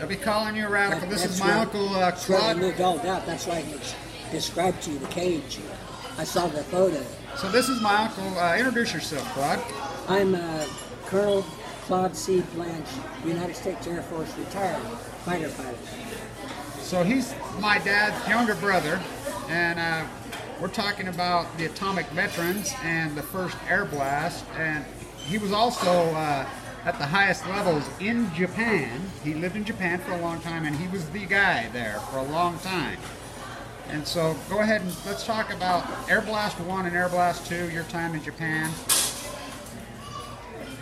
I'll be calling you a radical. This is my uncle That's where I Claude. moved all that. That's why I can describe to you the cage. I saw the photo. So this is my uncle. Introduce yourself, Claude. I'm Colonel Claude C. Blanch, United States Air Force retired fighter pilot. So he's my dad's younger brother, and we're talking about the atomic veterans and the first air blast. And he was also at the highest levels in Japan. He lived in Japan for a long time, and he was the guy there for a long time. And so go ahead and let's talk about Air Blast 1 and Air Blast 2, your time in Japan.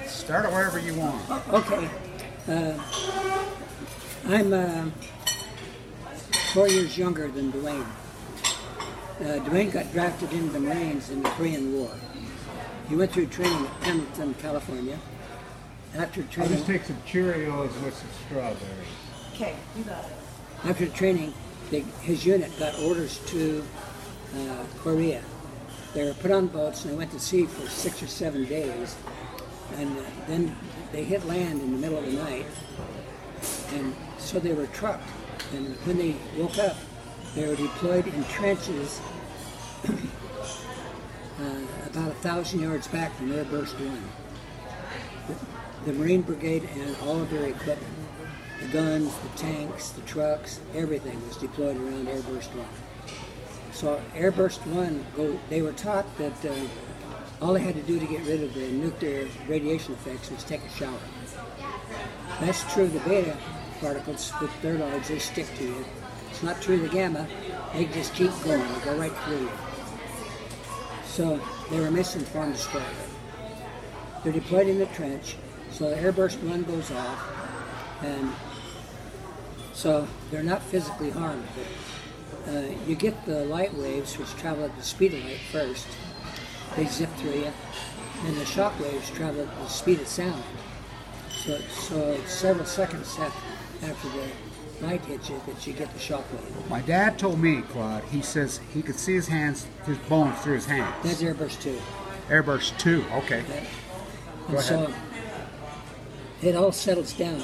Start it wherever you want. Okay. I'm 4 years younger than Dwayne. Dwayne got drafted into the Marines in the Korean War. He went through training at Pendleton, California. After I'll training, just take some Cheerios with some strawberries. Okay, you got it. after training, his unit got orders to Korea. They were put on boats and they went to sea for 6 or 7 days. And then they hit land in the middle of the night. And so they were trucked. And when they woke up, they were deployed in trenches about 1,000 yards back from Airburst 1. The Marine Brigade and all of their equipment, the guns, the tanks, the trucks, everything was deployed around Airburst 1. So Airburst 1, they were taught that all they had to do to get rid of the nuclear radiation effects was take a shower. That's true of the beta particles, but they're large, they stick to you. It's not true of the gamma, they just keep going, they go right through you. So they were misinformed destroyed. They're deployed in the trench, so Airburst 1 goes off, and so they're not physically harmed. But, you get the light waves, which travel at the speed of light first. They zip through you, and the shock waves travel at the speed of sound. So it's several seconds after the light hits you that you get the shock wave. My dad told me, Claude, he says he could see his hands, his bones through his hands. That's Airburst 2. Airburst 2, okay. And so it all settles down.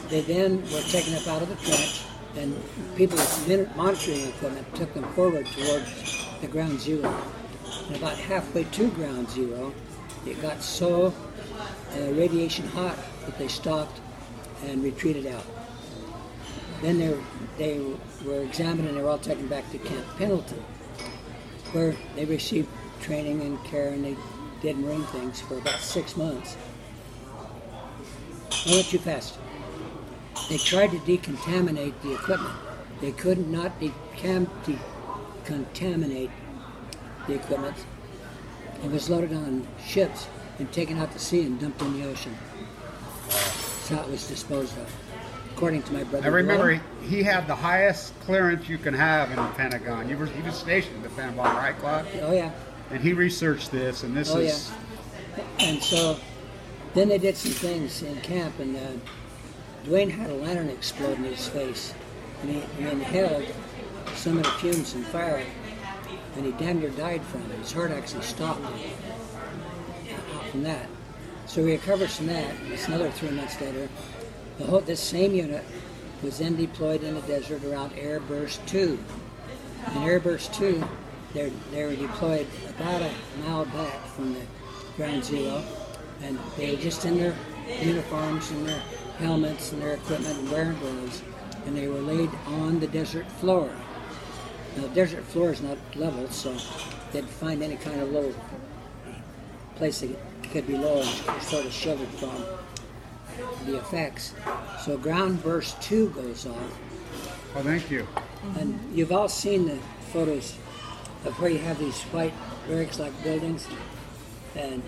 They then were taken up out of the trench, and people with monitoring equipment took them forward towards the ground zero. And about halfway to ground zero, it got so radiation hot that they stopped and retreated out. Then they were examined and they were all taken back to Camp Pendleton, where they received training and care, and they did Marine things for about 6 months. I went too fast. They tried to decontaminate the equipment. They could not decontaminate the equipment. It was loaded on ships and taken out to sea and dumped in the ocean. That's how it was disposed of, according to my brother. I remember he had the highest clearance you can have in the Pentagon. He was stationed at the Pentagon, right, Claude? Oh yeah. And he researched this, and this is... Yeah. And so then they did some things in camp, and Dwayne had a lantern explode in his face, and he inhaled some of the fumes and fire, and he damn near died from it. His heart actually stopped from that. So he recovered from that, and it's another 3 months later. This same unit was then deployed in the desert around Airburst 2. In Airburst 2, they were deployed about a mile back from the ground zero, and they were just in their uniforms and their helmets and their equipment and wearing gloves, and they were laid on the desert floor. Now, the desert floor is not level, so they'd find any kind of low place that could be low and sort of sheltered from the effects. So ground burst 2 goes off. Oh, thank you. And you've all seen the photos of where you have these white barracks-like buildings, and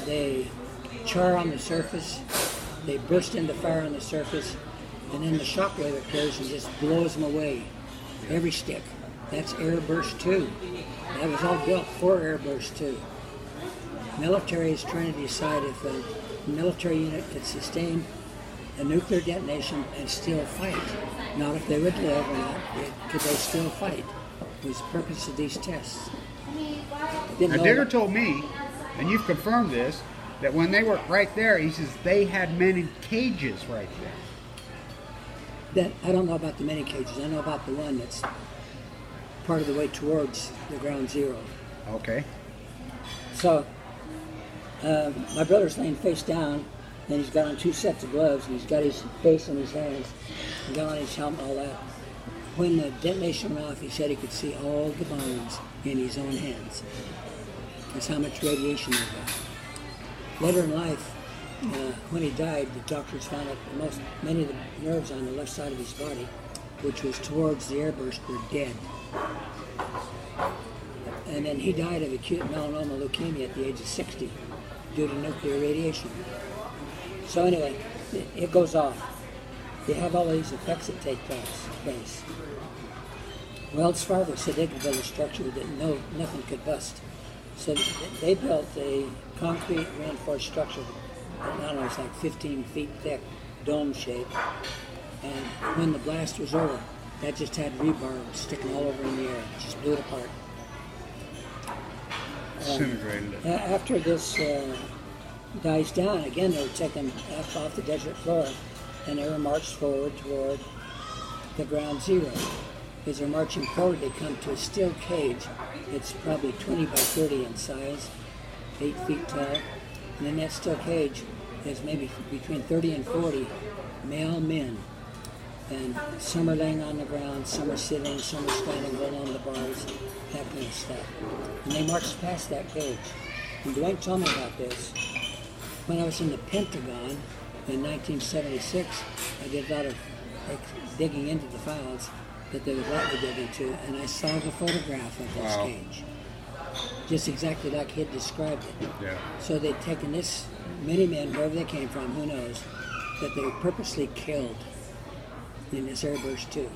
they char on the surface, they burst into fire on the surface, and then the shockwave occurs and just blows them away. Every stick. That's Airburst 2. That was all built for Airburst 2. Military is trying to decide if a military unit could sustain a nuclear detonation and still fight. Not if they would live or not, could they still fight? Was the purpose of these tests. Now, Digger told me, and you've confirmed this, that when they were right there, he says they had men in cages right there. That I don't know about the mini cages. I know about the one that's part of the way towards the ground zero. Okay. So my brother's laying face down, and he's got on 2 sets of gloves, and he's got his face in his hands, and got on his helmet and all that. When the detonation went off, he said he could see all the bones in his own hands. That's how much radiation there was. Later in life, when he died, the doctors found out that many of the nerves on the left side of his body, which was towards the airburst, were dead. And then he died of acute melanoma leukemia at the age of 60 due to nuclear radiation. So anyway, it goes off. They have all these effects that take place. Wells Fargo said they could build a structure that nothing could bust. So they built a concrete reinforced structure, I don't know, it's like 15 feet thick, dome shape. And when the blast was over, that just had rebar sticking all over in the air. It just blew it apart. Disintegrated it. After this dies down, again they were taken off the desert floor, and they were marched forward toward the ground zero. As they're marching forward, they come to a steel cage that's probably 20 by 30 in size, 8 feet tall. And in that steel cage is maybe between 30 and 40 male men. And some are laying on the ground, some are sitting, some are standing, holding on the bars, that kind of stuff. And they marched past that cage. And Dwayne told me about this. When I was in the Pentagon in 1976, I did a lot of digging into the files that they would let me dig into, and I saw the photograph of this cage. Just exactly like he had described it. Yeah. So they'd taken this, many men, wherever they came from, who knows, that they were purposely killed in this airburst too.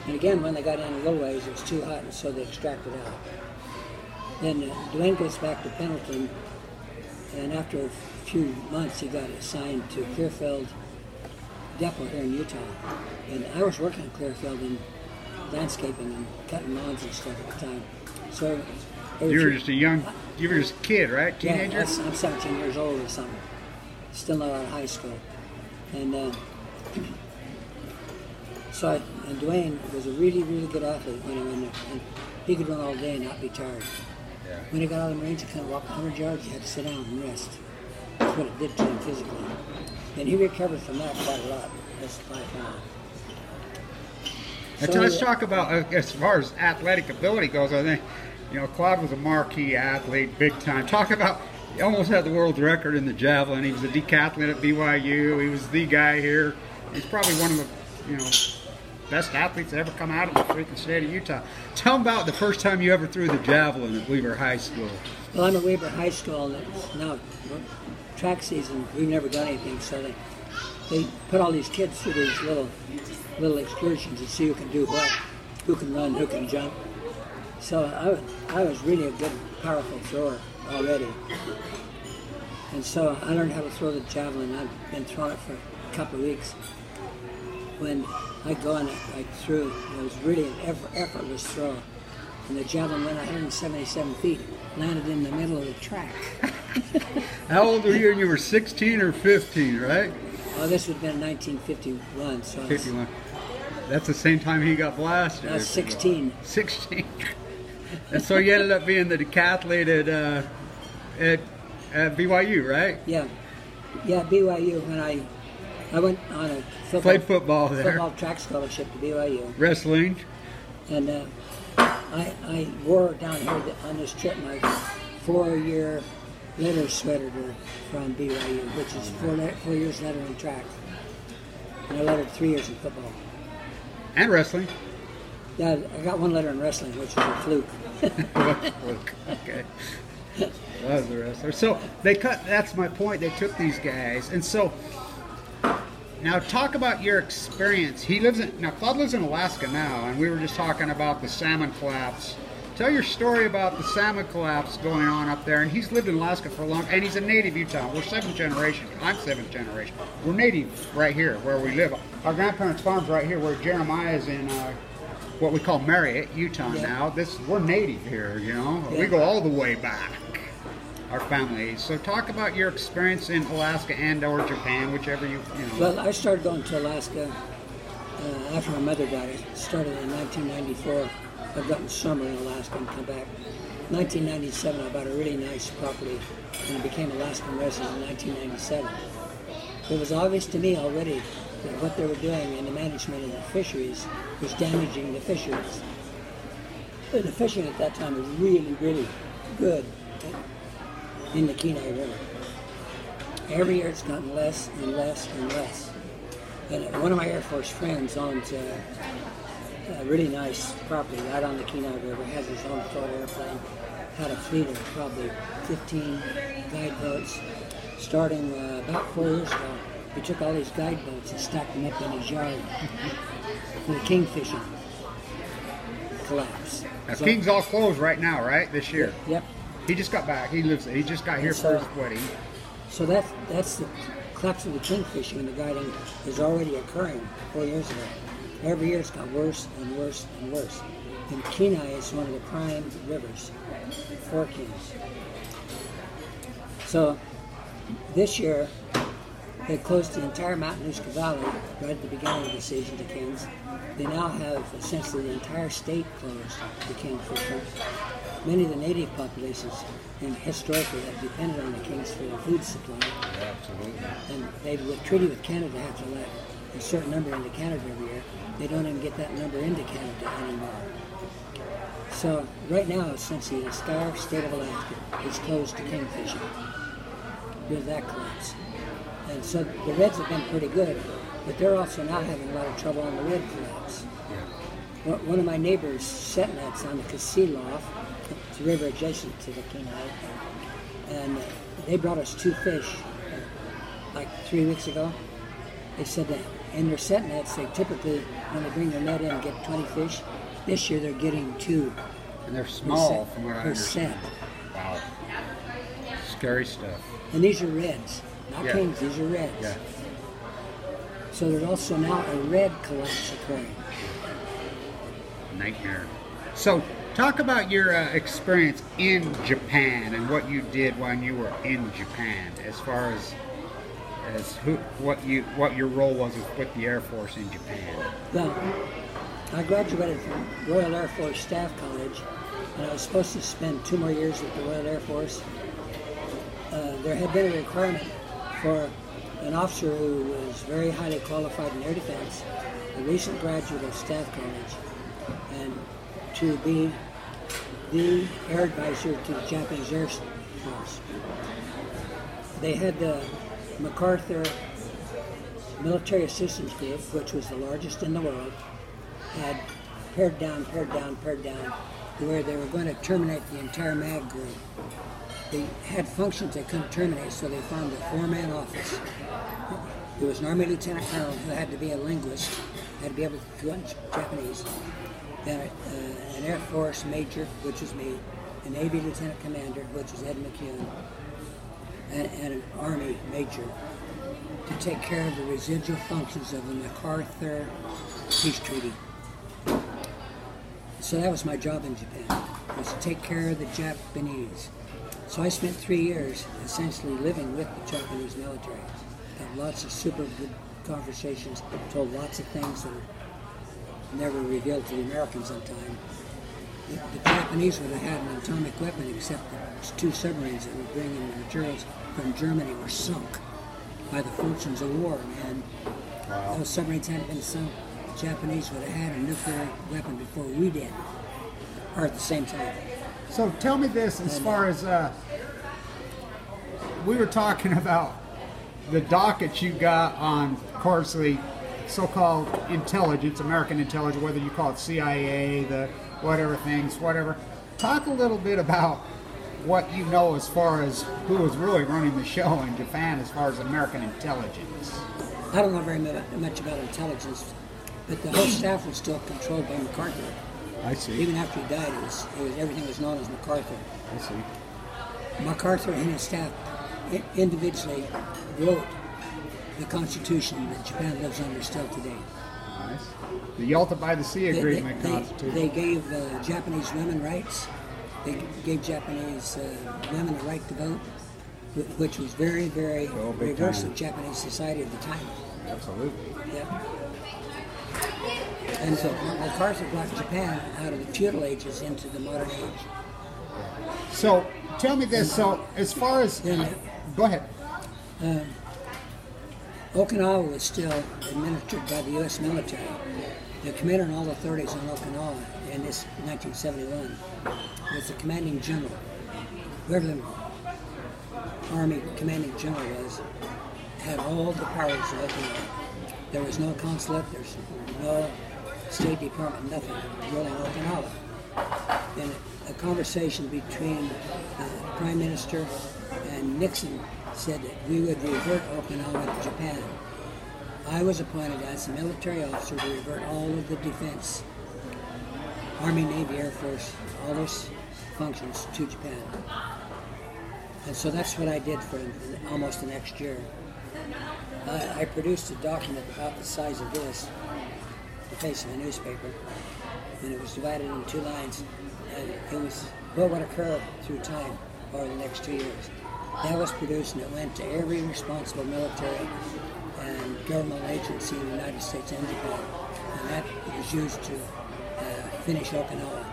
And again, when they got in a little ways, it was too hot, and so they extracted out. Then Dwayne goes back to Pendleton, and after a few months, he got assigned to Clearfield Depot here in Utah. And I was working in Clearfield in landscaping and cutting lawns and stuff at the time. So you were just a kid, right? Teenager? Yeah, I'm 17 years old or something. Still not out of high school. And and Dwayne was a really, really good athlete when he went there. And he could run all day and not be tired. Yeah. When he got out of the Marines, he couldn't walk 100 yards, he had to sit down and rest. That's what it did to him physically. And he recovered from that quite a lot, as I found. So let's talk about, as far as athletic ability goes, I think, Claude was a marquee athlete, big time. Talk about, he almost had the world record in the javelin. He was a decathlete at b.y.u. He was the guy here. He's probably one of the, best athletes that ever come out of the freaking state of Utah. Tell him about the first time you ever threw the javelin at Weber High School. Well, I'm at Weber High School, and it's now track season. We've never done anything, so they put all these kids through these little excursions to see who can do what, who can run, who can jump. So I was really a good, powerful thrower already. And so I learned how to throw the javelin. I've been throwing it for a couple of weeks. When I go and I threw, it was really an effortless throw. And the javelin went 177 feet, landed in the middle of the track. How old were you when you were 16 or 15, right? Oh, this would have been 1951. So 51. That's the same time he got blasted. I was 16. 16. And so you ended up being the decathlete at b.y.u, right? Yeah. Yeah, b.y.u. When I went on a played football there. Football track scholarship to b.y.u. Wrestling. And I wore down here on this trip my 4-year letter sweater from b.y.u, which is 4 years letter in track. And I lettered 3 years in football. And wrestling. Yeah, I got 1 letter in wrestling, which was a fluke. Fluke. Okay. I was a wrestler. So that's my point. They took these guys. And so, now talk about your experience. Claude lives in Alaska now, and we were just talking about the salmon collapse. Tell your story about the salmon collapse going on up there. And he's lived in Alaska for a long, and he's a native Utah. We're 7th generation. I'm 7th generation. We're native right here where we live. Our grandparents' farm's right here where Jeremiah is in what we call Marriott, Utah now. We're native here, Yeah. We go all the way back. our family. So talk about your experience in Alaska and or Japan, whichever you know. Well, I started going to Alaska after my mother died. I started in 1994. I've gotten summer in Alaska and come back. 1997, I bought a really nice property and became Alaskan resident in 1997. It was obvious to me already that what they were doing in the management of the fisheries was damaging the fisheries. And the fishing at that time was really, really good in the Kenai River. Every year it's gotten less and less and less. And one of my Air Force friends owns a really nice property right on the Kenai River, has his own float airplane, had a fleet of probably 15 guide boats. Starting about 4 years ago, he took all these guide boats and stacked them up in his yard for the kingfishing collapse. Now, King's all closed right now, right? This year. Yep. He just got back. He just got here for his wedding. So that's the collapse of the kingfishing and the guiding is already occurring 4 years ago. Every year it's got worse and worse and worse. And Kenai is one of the prime rivers for Kings. So this year they closed the entire Matanuska Valley right at the beginning of the season to Kings. They now have essentially the entire state closed to kingfisher. Many of the native populations and historically have depended on the Kings for their food supply. Yeah, absolutely. And they've treaty with Canada have to let a certain number into Canada every year. They don't even get that number into Canada anymore. So right now, essentially, the entire state of Alaska is closed to kingfishing with that collapse. And so the reds have been pretty good, but they're also now having a lot of trouble on the red collapse. Yeah. One of my neighbors set nets on the Kasilof, it's a river adjacent to the Kenai, and they brought us 2 fish like 3 weeks ago. They said that in their set nets, they typically, when they bring their net in, get 20 fish. This year they're getting 2. And they're small from what I per understand. set. Wow. Scary stuff. And these are reds, not Yeah. kings, these are reds. Yeah. So there's also now a red collapse occurring. Nightmare. So talk about your experience in Japan and what you did when you were in Japan, as far as what your role was with the Air Force in Japan. Well, I graduated from Royal Air Force Staff College, and I was supposed to spend 2 more years at the Royal Air Force. There had been a requirement for an officer who was very highly qualified in air defense, a recent graduate of Staff College, and to be the air advisor to the Japanese Air Force. They had the MacArthur Military Assistance Group, which was the largest in the world, had pared down, to where they were going to terminate the entire MAG group. They had functions they couldn't terminate, so they formed a 4-man office. There was an Army Lieutenant Colonel who had to be a linguist, had to be able to fluent Japanese, then an Air Force Major, which was me, a Navy Lieutenant Commander, which was Ed McCune, and an Army Major to take care of the residual functions of the MacArthur Peace Treaty. So that was my job in Japan, was to take care of the Japanese. So I spent 3 years essentially living with the Japanese military. Had lots of super good conversations, told lots of things that were never revealed to the Americans in time. The Japanese would have had an atomic weapon, except that 2 submarines that were bringing the materials from Germany were sunk by the fortunes of war, man. Wow. Those submarines hadn't been sunk. The Japanese would have had a nuclear weapon before we did, or at the same time. So tell me this, as far as we were talking about the docket you got on, of course, the so-called intelligence, American intelligence, whether you call it CIA, the whatever things, whatever. Talk a little bit about what you know as far as who was really running the show in Japan as far as American intelligence. I don't know very much about intelligence, but the whole staff was still controlled by MacArthur. I see. Even after he died, everything was known as MacArthur. I see. MacArthur and his staff individually wrote the Constitution that Japan lives under still today. Nice. The Yalta by the Sea Agreement Constitution. They gave Japanese women rights. they gave Japanese women the right to vote, which was very, very reverse of Japanese society at the time. Absolutely. Yeah. And so MacArthur brought Japan out of the feudal ages into the modern age. So tell me this. So as far as go ahead. Okinawa was still administered by the U.S. military. The commander and all authorities on Okinawa in this 1971 was the commanding general. Whoever the Army commanding general was had all the powers of Okinawa. There was no consulate, there's no State Department, nothing ruling Okinawa. And a conversation between Prime Minister and Nixon said that we would revert Okinawa to Japan. I was appointed as a military officer to revert all of the defense, Army, Navy, Air Force, all those functions to Japan. And so that's what I did for almost the next year. I produced a document about the size of this, the face of a newspaper, and it was divided in 2 lines. And it was what would occur through time over the next 2 years. That was produced and it went to every responsible military and governmental agency in the United States and Japan. And that was used to finish Okinawa.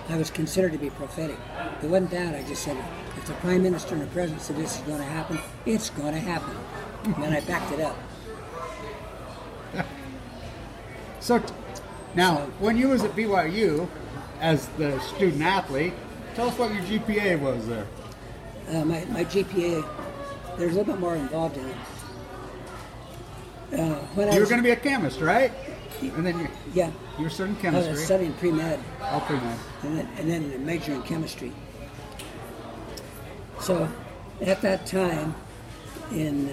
I was considered to be prophetic. It wasn't that, I just said, if the Prime Minister and the President said this is going to happen, it's going to happen. And then I backed it up. So now, when you was at b.y.u as the student athlete, tell us what your GPA was there. My GPA, there's a little bit more involved in it. You were going to be a chemist, right? And then you were studying I chemistry. was studying pre-med. Oh, pre-med. And then a major in chemistry. So at that time in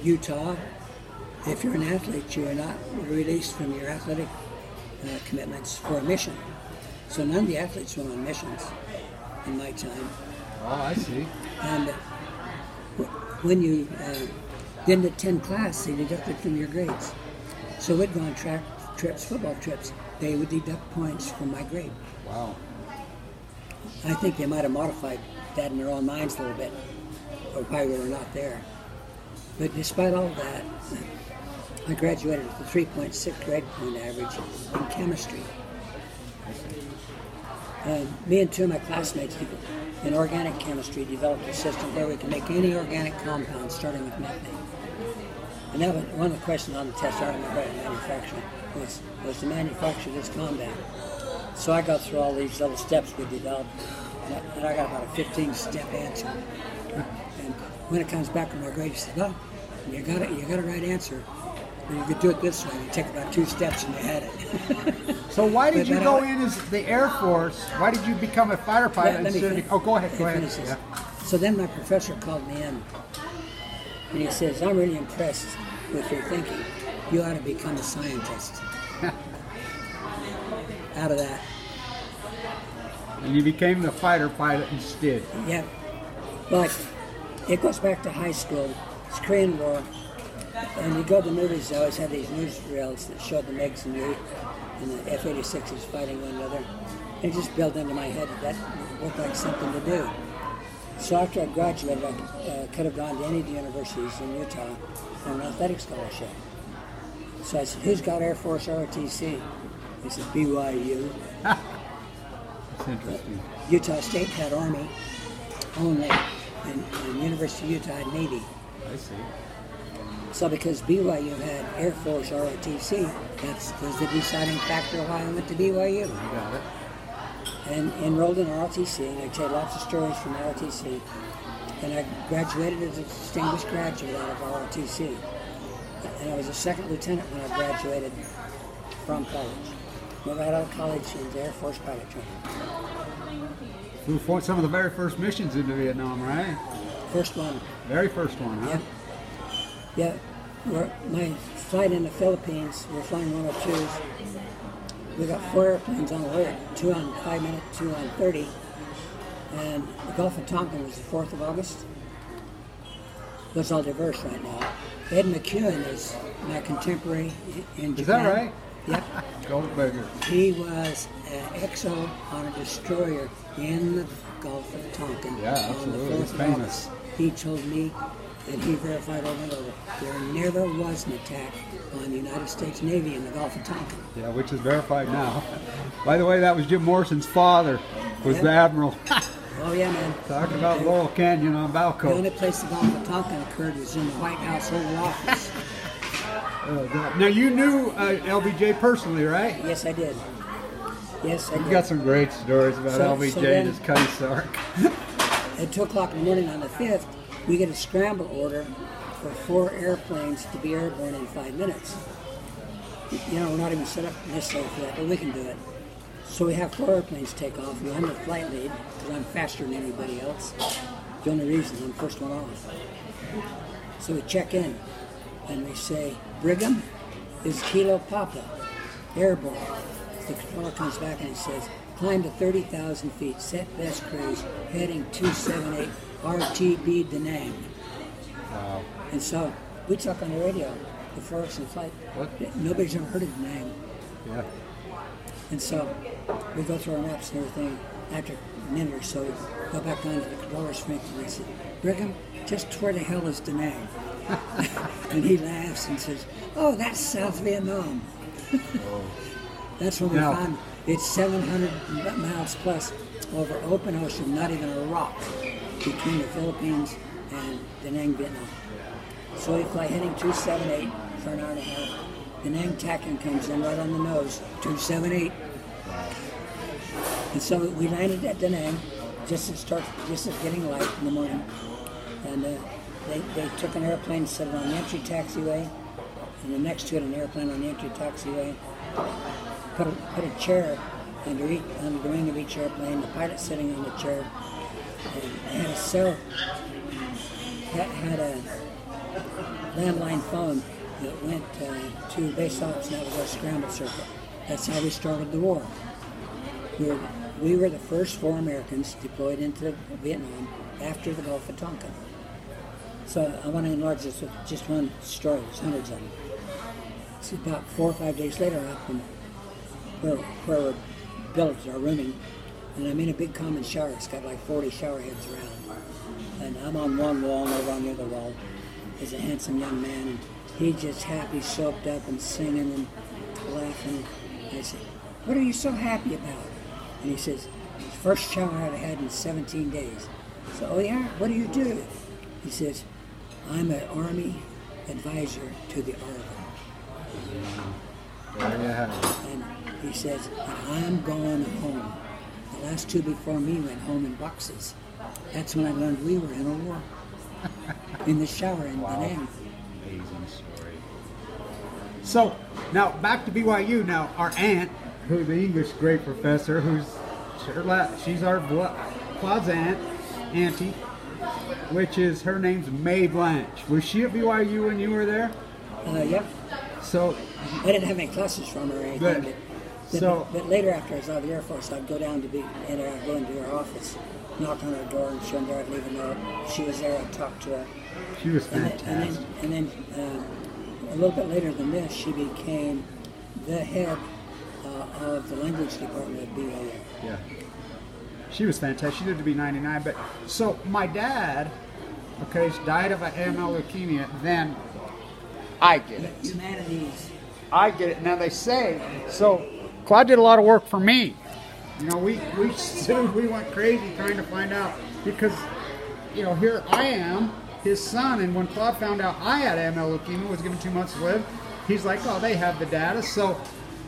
Utah, if you're an athlete, you are not released from your athletic commitments for a mission. So none of the athletes went on missions in my time. Oh, I see. And when you didn't attend class, they deducted from your grades. So we'd go on track trips, football trips. They would deduct points from my grade. Wow. I think they might have modified that in their own minds a little bit, or why we were not there. But despite all of that, I graduated with a 3.6 grade point average in chemistry. Me and 2 of my classmates in organic chemistry developed a system where we can make any organic compound starting with methane. And that was one of the questions on the test I remember at manufacturing was to manufacture this compound. So I got through all these little steps we developed, and I got about a 15-step answer. And when it comes back to my grade, he said, "Oh, you got a right answer. And you could do it this way. You take about 2 steps and you had it." So why did you go in as the Air Force? Why did you become a fighter pilot instead of... Oh, go ahead. Yeah. So then my professor called me in, and he says, "I'm really impressed with your thinking. You ought to become a scientist." Out of that. And you became the fighter pilot instead. Yeah. But it goes back to high school. It's Korean War. And you go to the movies, they always had these newsreels that showed the MiGs and the F-86s fighting one another. It just built into my head that looked like something to do. So after I graduated, I could have gone to any of the universities in Utah on an athletic scholarship. So I said, "Who's got Air Force ROTC?" He said, "b.y.u. That's interesting. Utah State had Army only, and University of Utah had Navy. I see. So because b.y.u had Air Force ROTC, that was the deciding factor of why I went to b.y.u. You got it. And enrolled in ROTC, and I tell lots of stories from ROTC. And I graduated as a distinguished graduate out of ROTC. And I was a second lieutenant when I graduated from college. Went right out of college into Air Force pilot training. We fought some of the very first missions into Vietnam, right? First one. Very first one, huh? Yeah. My flight in the Philippines, we were flying 102s. We got 4 airplanes on alert, 2 on 5 minutes, 2 on 30. And the Gulf of Tonkin was the 4th of August. It's all diverse right now. Ed McEwen is my contemporary in Japan. Is that right? Yep. Goldberger. He was an XO on a destroyer in the Gulf of Tonkin. Yeah, on the absolutely. He's 4th of famous. August. He told me, and he verified over and over, there never was an attack on the United States Navy in the Gulf of Tonkin. Yeah, which is verified now. By the way, that was Jim Morrison's father, was Yep. the admiral. Oh yeah, man. Talking about Laurel Canyon on The Balco. only place the Gulf of Tonkin occurred was in the White House Oval Office. Now, you knew LBJ personally, right? Yes, I did. Yes, I You've did. got some great stories about So LBJ then- and his Cutty Sark. At 2 o'clock in the morning on the 5th, we get a scramble order for 4 airplanes to be airborne in 5 minutes. You know, we're not even set up necessarily for that, but we can do it. So we have 4 airplanes take off. I'm the flight lead because I'm faster than anybody else. The only reason I'm the first one off. So we check in and we say, Brigham is Kilo Papa, airborne. The controller comes back and he says, climb to 30,000 feet, set best cruise, heading 278 RTB Da Nang. Wow. And so we talk on the radio before us in flight. What? Nobody's ever heard of Da Nang. Yeah. And so we go through our maps and everything. After a minute or so, we go back onto the controller's strength and I said, Brigham, just where the hell is Da Nang? And he laughs and says, oh, that's South Vietnam. That's when we Now- found it's 700 miles plus over open ocean, not even a rock, between the Philippines and Da Nang, Vietnam. So we fly heading 278 for an hour and a half. Da Nang tacking comes in right on the nose, 278. And so we landed at Da Nang just as getting light in the morning. And they took an airplane, set it on the entry taxiway, and then next to it an airplane on the entry taxiway. Put a chair under the wing of each airplane, the pilot sitting on the chair, and had a landline phone that went to base ops, and that was our scramble circuit. That's how we started the war. We were the first 4 Americans deployed into Vietnam after the Gulf of Tonkin. So I want to enlarge this with just one story. There's hundreds of them. It's about 4 or 5 days later, up in where our billets are rooming, and I'm in a big common shower. It's got like 40 shower heads around. And I'm on one wall, and over on the other wall is a handsome young man, and he's just happy, soaped up, and singing and laughing. And I said, what are you so happy about? And he says, first shower I've had in 17 days. So, oh yeah, what do you do? He says, I'm an Army advisor to the Army. There you have it. And he says, I'm going home. The last 2 before me went home in boxes. That's when I learned we were in a war. In the shower in Da Nang. Amazing story. So, now back to BYU. Now, our aunt, who's the English grade professor, she's our Claude's auntie, which is, her name's May Blanch. Was she at BYU when you were there? Yep. So, I didn't have any classes from her or anything. But later, after I was out of the Air Force, I'd go down to I'd go into her office, knock on her door, and show her I'd leave a note. She was there. I'd talk to her. she was fantastic. And then a little bit later than this, she became the head of the language department at BYU. Yeah. She was fantastic. She lived to be 99. But so my dad, okay, died of AML leukemia. Then I get it. Humanities. I get it. Now they say, so Claude did a lot of work for me. You know, we sued, we went crazy trying to find out because, you know, here I am, his son, and when Claude found out I had AML leukemia, was given 2 months to live, he's like, oh, they have the data. So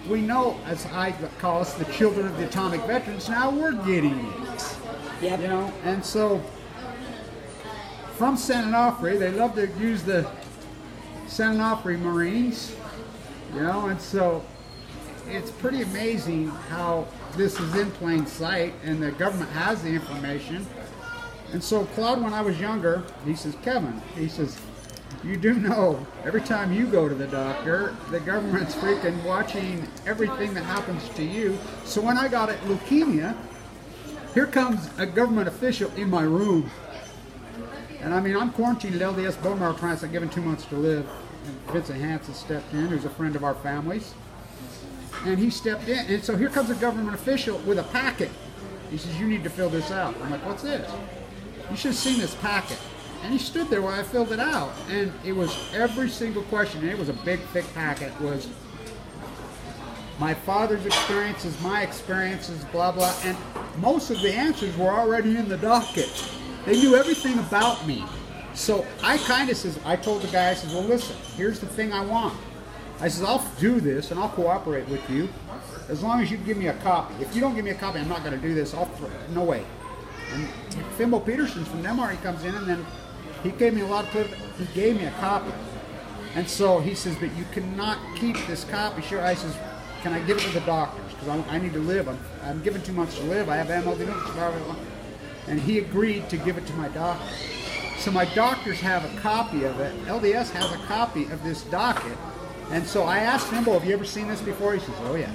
we know, as I call us, the children of the atomic veterans, now we're getting it. Yep. You know, and so from San Onofre, they love to use the San Onofre Marines, you know, and so it's pretty amazing how this is in plain sight and the government has the information. And so Claude, when I was younger, he says, Kevin, he says, you do know every time you go to the doctor, the government's freaking watching everything that happens to you. So when I got leukemia, here comes a government official in my room. And I mean, I'm quarantined at LDS bone marrow transplant, given 2 months to live. And Vincent Hansen stepped in, who's a friend of our family's. And he stepped in, and so here comes a government official with a packet. He says, "You need to fill this out." I'm like, "What's this?" "You should have seen this packet." And he stood there while I filled it out, and it was every single question, and it was a big, thick packet. It was my father's experiences, my experiences, blah, blah, and most of the answers were already in the docket. They knew everything about me. So I kind of says, I told the guy, I says, "Well, listen, here's the thing I want." I says, "I'll do this and I'll cooperate with you as long as you give me a copy. If you don't give me a copy, I'm not going to do this. I'll throw it. No way." And Fimbo Peterson's from Denmark, he comes in, and then he gave me a lot of political, he gave me a copy. And so he says, "But you cannot keep this copy." Sure. I says, "Can I give it to the doctors? Because I need to live. I'm given 2 months to live. I have MLD. And he agreed to give it to my doctor. So my doctors have a copy of it. LDS has a copy of this docket. And so I asked Fimbo, "Have you ever seen this before?" He says, "Oh yeah.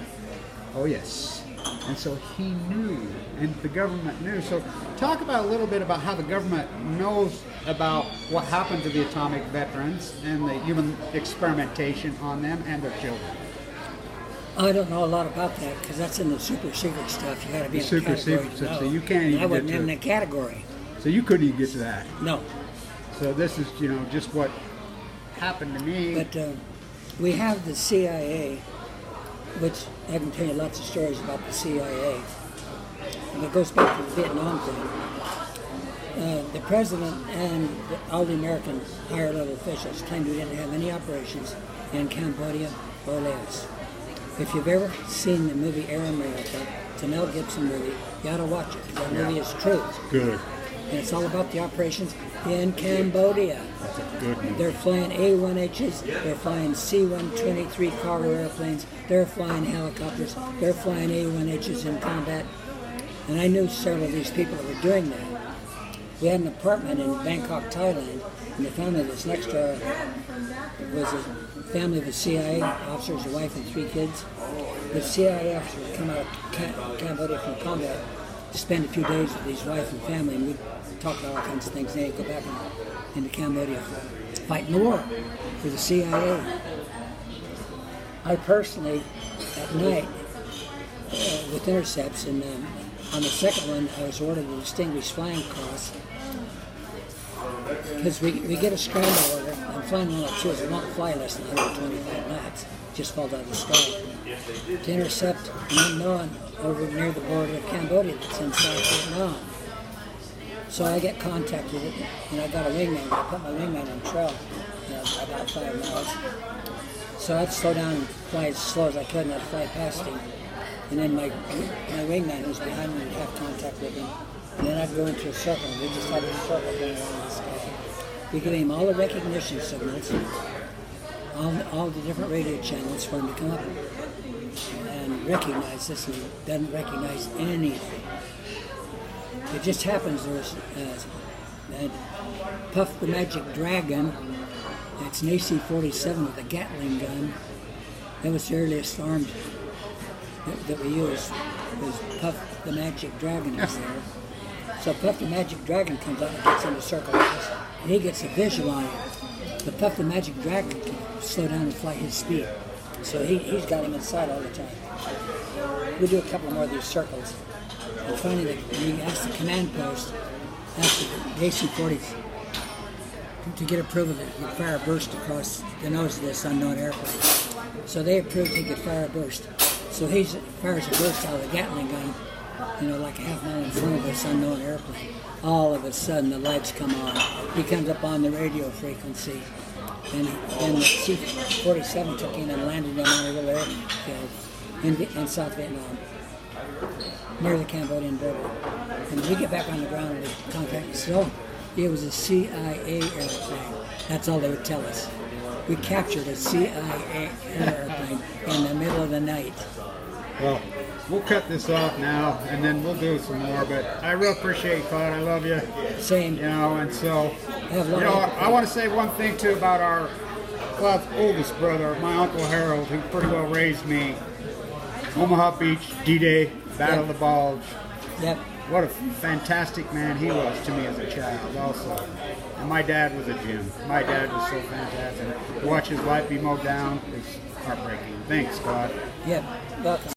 Oh yes." And so he knew, and the government knew. So talk about a little bit about how the government knows about what happened to the atomic veterans and the human experimentation on them and their children. I don't know a lot about that because that's in the super secret stuff. You got to be in the Super category secret to stuff, know. so you can't even I wasn't get to in the it. category. So you couldn't even get to that. No. So this is, just what happened to me. But we have the CIA, which I can tell you lots of stories about the CIA. And it goes back to the Vietnam thing. The president and all the American higher level officials claimed we didn't have any operations in Cambodia or Laos. If you've ever seen the movie Air America, it's a Mel Gibson movie, you ought to watch it because that movie is true. Good. And it's all about the operations in Cambodia. That's a good movie. They're flying A-1Hs, they're flying C-123 cargo airplanes, they're flying helicopters, they're flying A-1Hs in combat. And I knew several of these people that were doing that. We had an apartment in Bangkok, Thailand, and the family that's next to our was a family of a CIA officers, a wife and 3 kids. The CIA officer would come out of Cambodia from combat to spend a few days with his wife and family, and we'd talk about all kinds of things. Then he'd go back into Cambodia, fighting the war for the CIA. I personally, at night, with intercepts, and on the second one, I was ordered the Distinguished Flying Cross, because we get a scramble order. I'm flying 102, it won't fly less than 125 knots, just falls out of the sky, to intercept an unknown over near the border of Cambodia that's in South Vietnam. So I get contacted, and I got a wingman. I put my wingman on trail about 5 miles. So I'd slow down and fly as slow as I could, and I'd fly past him. And then my wingman who's behind me would have contact with him. And then I'd go into a circle. We just had a circle going around the sky. We gave him all the recognition signals, all the different radio channels for him to come up and recognize this, and he doesn't recognize anything. It just happens there's Puff the Magic Dragon. It's an AC-47 with a Gatling gun. That was the earliest armed that we used. Was Puff the Magic Dragon was there. So Puff the Magic Dragon comes out and gets in the circle with us, and he gets a visual on it. The Puff the Magic Dragon can slow down and fly his speed. So he's got him inside all the time. We do a couple more of these circles. And finally, he asked the command post, asked the AC-40s to get approval to fire a burst across the nose of this unknown airplane. So they approved he could fire a burst. So he fires a burst out of the Gatling gun, like a half mile in front of this unknown airplane. All of a sudden, the lights come on. He comes up on the radio frequency, and the C-47 took in and landed him on a little airfield in South Vietnam, near the Cambodian border. And we get back on the ground and we contact and say, "Oh, it was a CIA airplane." That's all they would tell us. We captured a CIA airplane in the middle of the night. Well, we'll cut this off now, and then we'll do some more. But I really appreciate Claude. I love you. Same. And so, I want to say one thing too about Claude's oldest brother, my Uncle Harold, who pretty well raised me. Omaha Beach, D-Day, Battle of the Bulge. Yep. What a fantastic man he was to me as a child also. And my dad was a gem. My dad was so fantastic. To watch his life be mowed down is heartbreaking. Thanks, Claude. Yep. Welcome.